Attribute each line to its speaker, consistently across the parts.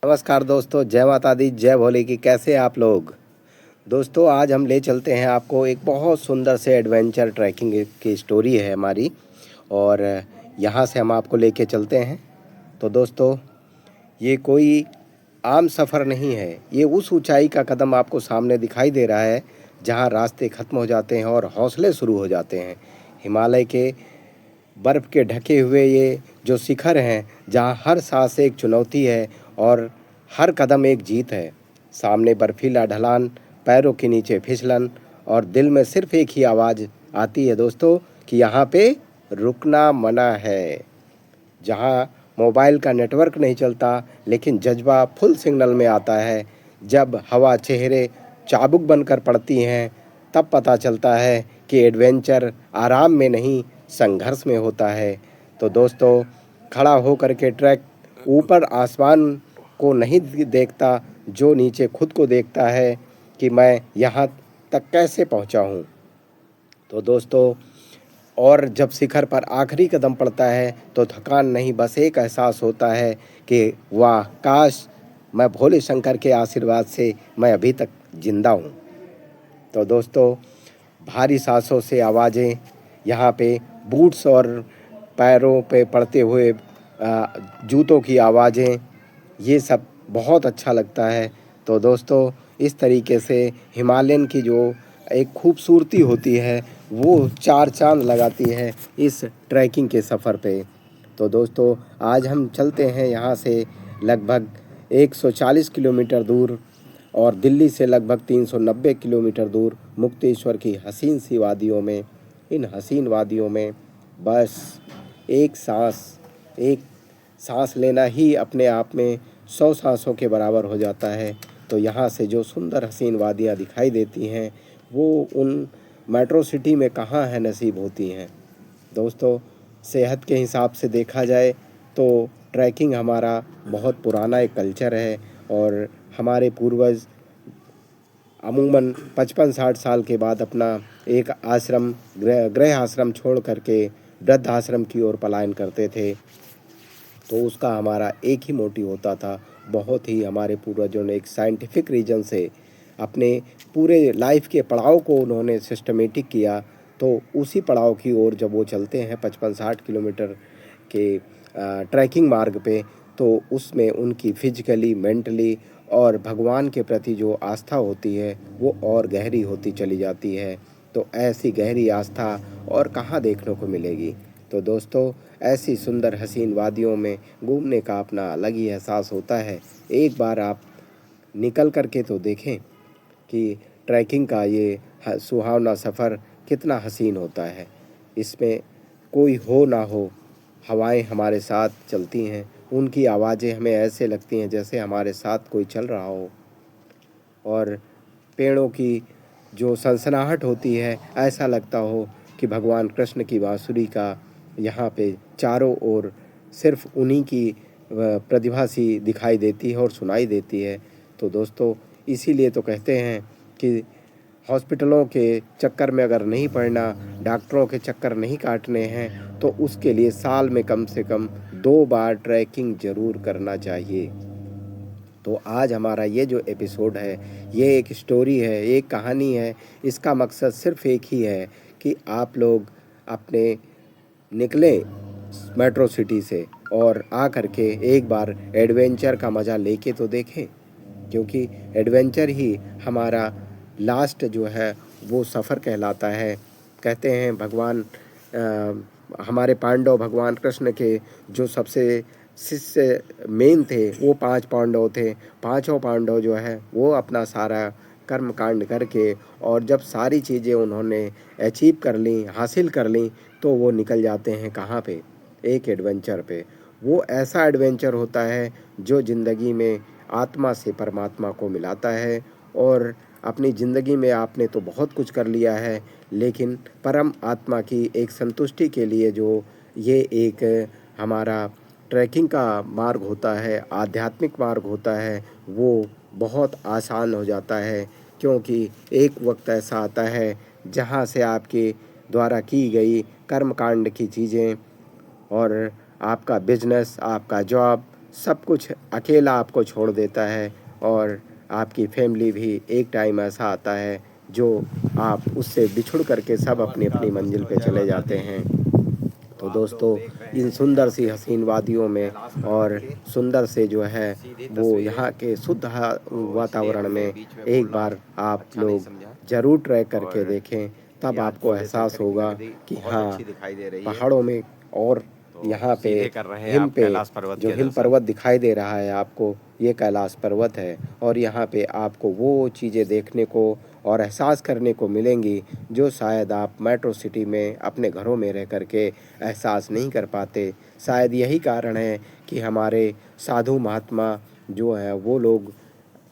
Speaker 1: नमस्कार दोस्तों, जय माता दी, जय भोले की। कैसे हैं आप लोग? दोस्तों, आज हम ले चलते हैं आपको एक बहुत सुंदर से एडवेंचर ट्रैकिंग की स्टोरी है हमारी। और यहाँ से हम आपको लेके चलते हैं। तो दोस्तों, ये कोई आम सफ़र नहीं है। ये उस ऊंचाई का कदम आपको सामने दिखाई दे रहा है जहाँ रास्ते ख़त्म हो जाते हैं और हौसले शुरू हो जाते हैं। हिमालय के बर्फ़ के ढके हुए ये जो शिखर हैं, जहाँ हर सांस एक चुनौती है और हर कदम एक जीत है। सामने बर्फीला ढलान, पैरों के नीचे फिसलन और दिल में सिर्फ एक ही आवाज़ आती है दोस्तों कि यहाँ पे रुकना मना है। जहाँ मोबाइल का नेटवर्क नहीं चलता, लेकिन जज्बा फुल सिग्नल में आता है। जब हवा चेहरे चाबुक बनकर पड़ती हैं, तब पता चलता है कि एडवेंचर आराम में नहीं, संघर्ष में होता है। तो दोस्तों, खड़ा होकर के ट्रैक ऊपर आसमान को नहीं देखता, जो नीचे खुद को देखता है कि मैं यहाँ तक कैसे पहुँचा हूँ। तो दोस्तों, और जब शिखर पर आखिरी कदम पड़ता है तो थकान नहीं, बस एक एहसास होता है कि वाह, काश मैं भोले शंकर के आशीर्वाद से मैं अभी तक जिंदा हूँ। तो दोस्तों, भारी सांसों से आवाज़ें, यहाँ पे बूट्स और पैरों पे पड़ते हुए जूतों की आवाज़ें, ये सब बहुत अच्छा लगता है। तो दोस्तों, इस तरीके से हिमालयन की जो एक खूबसूरती होती है, वो चार चांद लगाती है इस ट्रैकिंग के सफ़र पे। तो दोस्तों, आज हम चलते हैं यहाँ से लगभग 140 किलोमीटर दूर और दिल्ली से लगभग 390 किलोमीटर दूर मुक्तेश्वर की हसीन सी वादियों में। इन हसीन वादियों में बस एक सांस लेना ही अपने आप में 100 सांसों के बराबर हो जाता है। तो यहाँ से जो सुंदर हसीन वादियाँ दिखाई देती हैं, वो उन मेट्रो सिटी में कहाँ है नसीब होती हैं। दोस्तों, सेहत के हिसाब से देखा जाए तो ट्रैकिंग हमारा बहुत पुराना एक कल्चर है और हमारे पूर्वज अमूमन 55-60 साल के बाद अपना एक आश्रम, गृह आश्रम छोड़ करके वृद्ध आश्रम की ओर पलायन करते थे। तो उसका हमारा एक ही मोटिव होता था। बहुत ही हमारे पूर्वजों ने एक साइंटिफिक रीज़न से अपने पूरे लाइफ के पड़ाव को उन्होंने सिस्टमेटिक किया। तो उसी पड़ाव की ओर जब वो चलते हैं 55-60 किलोमीटर के ट्रैकिंग मार्ग पे, तो उसमें उनकी फिजिकली, मेंटली और भगवान के प्रति जो आस्था होती है, वो और गहरी होती चली जाती है। तो ऐसी गहरी आस्था और कहाँ देखने को मिलेगी। तो दोस्तों, ऐसी सुंदर हसीन वादियों में घूमने का अपना अलग ही एहसास होता है। एक बार आप निकल कर के तो देखें कि ट्रैकिंग का ये सुहावना सफ़र कितना हसीन होता है। इसमें कोई हो ना हो, हवाएं हमारे साथ चलती हैं, उनकी आवाज़ें हमें ऐसे लगती हैं जैसे हमारे साथ कोई चल रहा हो। और पेड़ों की जो सनसनाहट होती है, ऐसा लगता हो कि भगवान कृष्ण की बांसुरी का यहाँ पे चारों ओर सिर्फ उन्हीं की प्रतिभा सी दिखाई देती है और सुनाई देती है। तो दोस्तों, इसीलिए तो कहते हैं कि हॉस्पिटलों के चक्कर में अगर नहीं पड़ना, डॉक्टरों के चक्कर नहीं काटने हैं, तो उसके लिए साल में कम से कम 2 बार ट्रैकिंग ज़रूर करना चाहिए। तो आज हमारा ये जो एपिसोड है, ये एक स्टोरी है, एक कहानी है। इसका मकसद सिर्फ़ एक ही है कि आप लोग अपने निकलें मेट्रो सिटी से और आ कर के एक बार एडवेंचर का मज़ा लेके तो देखें। क्योंकि एडवेंचर ही हमारा लास्ट जो है वो सफ़र कहलाता है। कहते हैं भगवान हमारे पांडव भगवान कृष्ण के जो सबसे शिष्य मेन थे, वो 5 पांडव थे। पाँचों पांडव जो है वो अपना सारा कर्म कांड करके और जब सारी चीज़ें उन्होंने अचीव कर ली, हासिल कर ली, तो वो निकल जाते हैं कहाँ पे? एक एडवेंचर पे। वो ऐसा एडवेंचर होता है जो ज़िंदगी में आत्मा से परमात्मा को मिलाता है। और अपनी ज़िंदगी में आपने तो बहुत कुछ कर लिया है, लेकिन परम आत्मा की एक संतुष्टि के लिए जो ये एक हमारा ट्रैकिंग का मार्ग होता है, आध्यात्मिक मार्ग होता है, वो बहुत आसान हो जाता है। क्योंकि एक वक्त ऐसा आता है जहाँ से आपके द्वारा की गई कर्म कांड की चीज़ें और आपका बिजनेस, आपका जॉब सब कुछ अकेला आपको छोड़ देता है और आपकी फैमिली भी एक टाइम ऐसा आता है जो आप उससे बिछुड़ करके सब अपनी-अपनी मंजिल पे चले जाते हैं। तो दोस्तों, इन सुंदर सी हसीन वादियों में और सुंदर से जो है वो यहाँ के शुद्ध वातावरण में एक बार आप लोग ज़रूर ट्राई करके देखें, तब आपको एहसास होगा कि हाँ, पहाड़ों में और यहाँ पे हिम पे जो हिम पर्वत दिखाई दे रहा है आपको, ये कैलाश पर्वत है और यहाँ पे आपको वो चीज़ें देखने को और एहसास करने को मिलेंगी जो शायद आप मेट्रो सिटी में अपने घरों में रह कर के एहसास नहीं कर पाते। शायद यही कारण है कि हमारे साधु महात्मा जो हैं वो लोग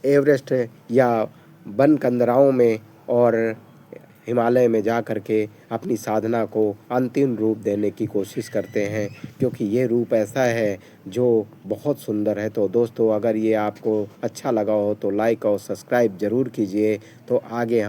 Speaker 1: एवरेस्ट या वन कंदराओं में और हिमालय में जा कर के अपनी साधना को अंतिम रूप देने की कोशिश करते हैं, क्योंकि ये रूप ऐसा है जो बहुत सुंदर है। तो दोस्तों, अगर ये आपको अच्छा लगा हो तो लाइक और सब्सक्राइब ज़रूर कीजिए। तो आगे हम